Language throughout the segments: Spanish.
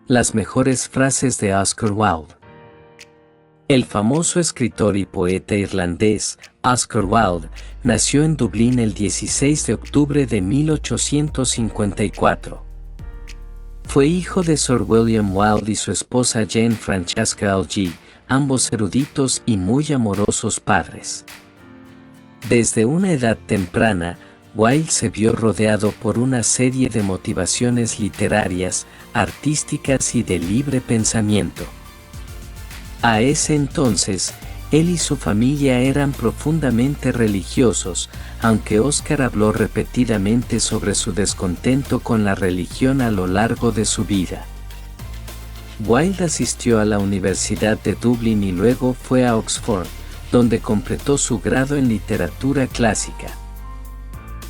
Las mejores frases de Oscar Wilde. El famoso escritor y poeta irlandés, Oscar Wilde, nació en Dublín el 16 de octubre de 1854. Fue hijo de Sir William Wilde y su esposa Jane Francesca Algie, ambos eruditos y muy amorosos padres. Desde una edad temprana, Wilde se vio rodeado por una serie de motivaciones literarias, artísticas y de libre pensamiento. A ese entonces, él y su familia eran profundamente religiosos, aunque Oscar habló repetidamente sobre su descontento con la religión a lo largo de su vida. Wilde asistió a la Universidad de Dublín y luego fue a Oxford, donde completó su grado en literatura clásica.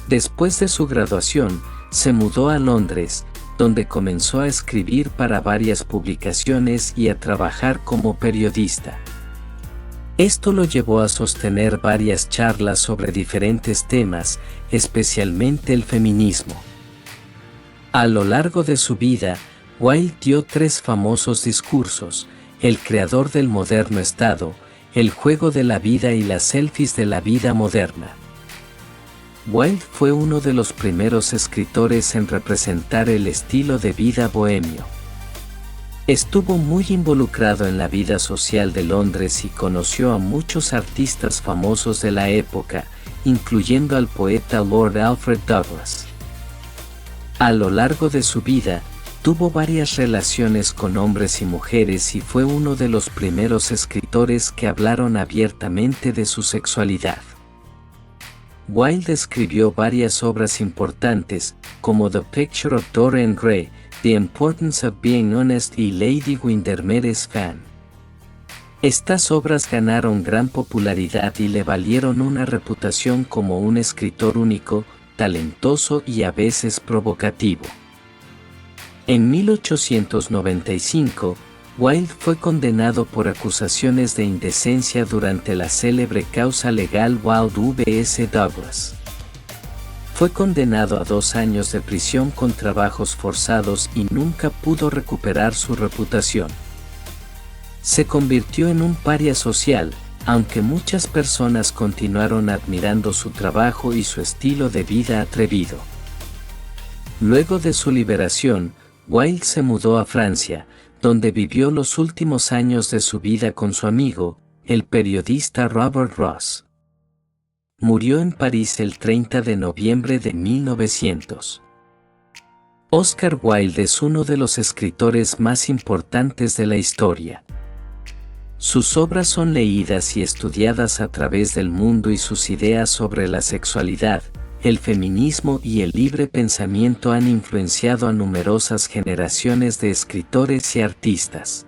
Después de su graduación, se mudó a Londres, donde comenzó a escribir para varias publicaciones y a trabajar como periodista. Esto lo llevó a sostener varias charlas sobre diferentes temas, especialmente el feminismo. A lo largo de su vida, Wilde dio 3 famosos discursos: el creador del moderno Estado, el juego de la vida y las selfies de la vida moderna. Wilde fue uno de los primeros escritores en representar el estilo de vida bohemio. Estuvo muy involucrado en la vida social de Londres y conoció a muchos artistas famosos de la época, incluyendo al poeta Lord Alfred Douglas. A lo largo de su vida, tuvo varias relaciones con hombres y mujeres y fue uno de los primeros escritores que hablaron abiertamente de su sexualidad. Wilde escribió varias obras importantes, como The Picture of Dorian Gray, The Importance of Being Honest y Lady Windermere's Fan. Estas obras ganaron gran popularidad y le valieron una reputación como un escritor único, talentoso y a veces provocativo. En 1895, Wilde fue condenado por acusaciones de indecencia durante la célebre causa legal Wilde vs. Douglas. Fue condenado a 2 años de prisión con trabajos forzados y nunca pudo recuperar su reputación. Se convirtió en un paria social, aunque muchas personas continuaron admirando su trabajo y su estilo de vida atrevido. Luego de su liberación, Wilde se mudó a Francia, donde vivió los últimos años de su vida con su amigo, el periodista Robert Ross. Murió en París el 30 de noviembre de 1900. Oscar Wilde es uno de los escritores más importantes de la historia. Sus obras son leídas y estudiadas a través del mundo y sus ideas sobre la sexualidad, el feminismo y el libre pensamiento han influenciado a numerosas generaciones de escritores y artistas.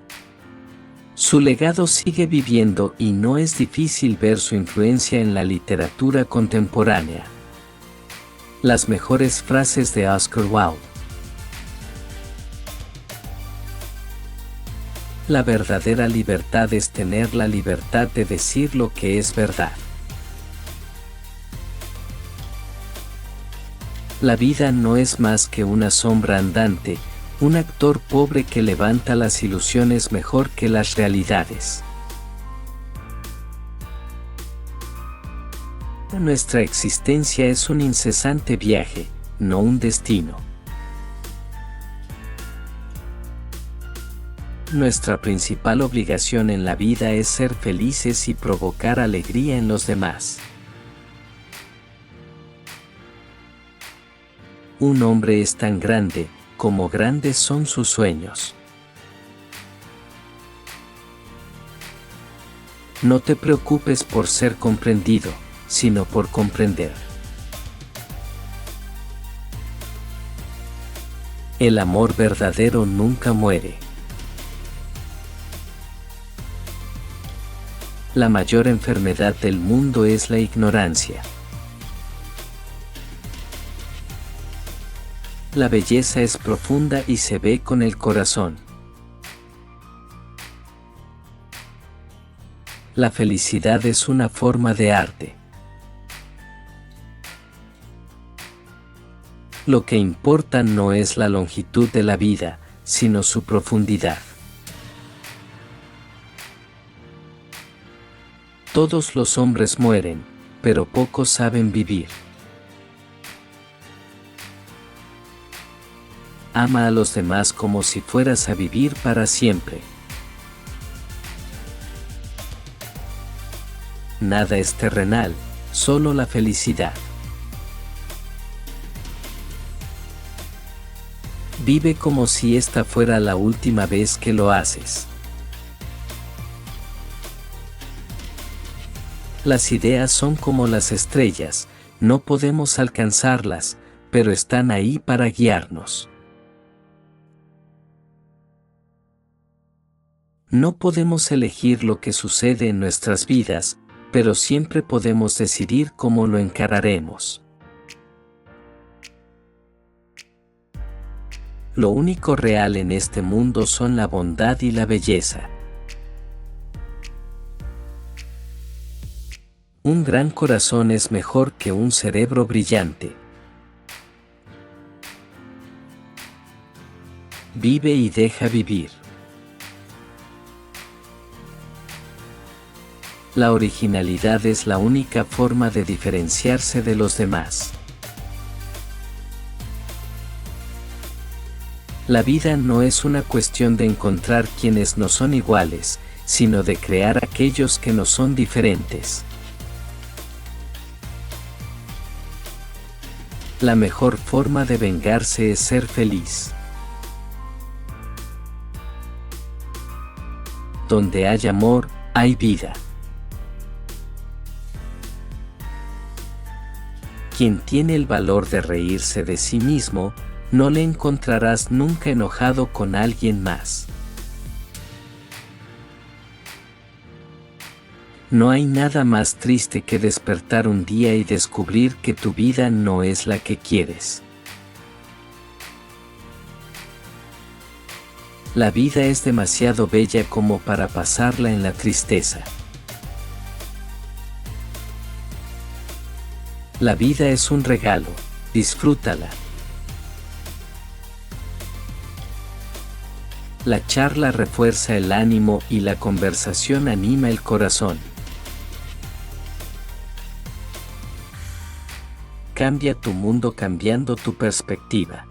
Su legado sigue viviendo y no es difícil ver su influencia en la literatura contemporánea. Las mejores frases de Oscar Wilde. La verdadera libertad es tener la libertad de decir lo que es verdad. La vida no es más que una sombra andante, un actor pobre que levanta las ilusiones mejor que las realidades. Nuestra existencia es un incesante viaje, no un destino. Nuestra principal obligación en la vida es ser felices y provocar alegría en los demás. Un hombre es tan grande, como grandes son sus sueños. No te preocupes por ser comprendido, sino por comprender. El amor verdadero nunca muere. La mayor enfermedad del mundo es la ignorancia. La belleza es profunda y se ve con el corazón. La felicidad es una forma de arte. Lo que importa no es la longitud de la vida, sino su profundidad. Todos los hombres mueren, pero pocos saben vivir. Ama a los demás como si fueras a vivir para siempre. Nada es terrenal, solo la felicidad. Vive como si esta fuera la última vez que lo haces. Las ideas son como las estrellas, no podemos alcanzarlas, pero están ahí para guiarnos. No podemos elegir lo que sucede en nuestras vidas, pero siempre podemos decidir cómo lo encararemos. Lo único real en este mundo son la bondad y la belleza. Un gran corazón es mejor que un cerebro brillante. Vive y deja vivir. La originalidad es la única forma de diferenciarse de los demás. La vida no es una cuestión de encontrar quienes no son iguales, sino de crear aquellos que no son diferentes. La mejor forma de vengarse es ser feliz. Donde hay amor, hay vida. Quien tiene el valor de reírse de sí mismo, no le encontrarás nunca enojado con alguien más. No hay nada más triste que despertar un día y descubrir que tu vida no es la que quieres. La vida es demasiado bella como para pasarla en la tristeza. La vida es un regalo, disfrútala. La charla refuerza el ánimo y la conversación anima el corazón. Cambia tu mundo cambiando tu perspectiva.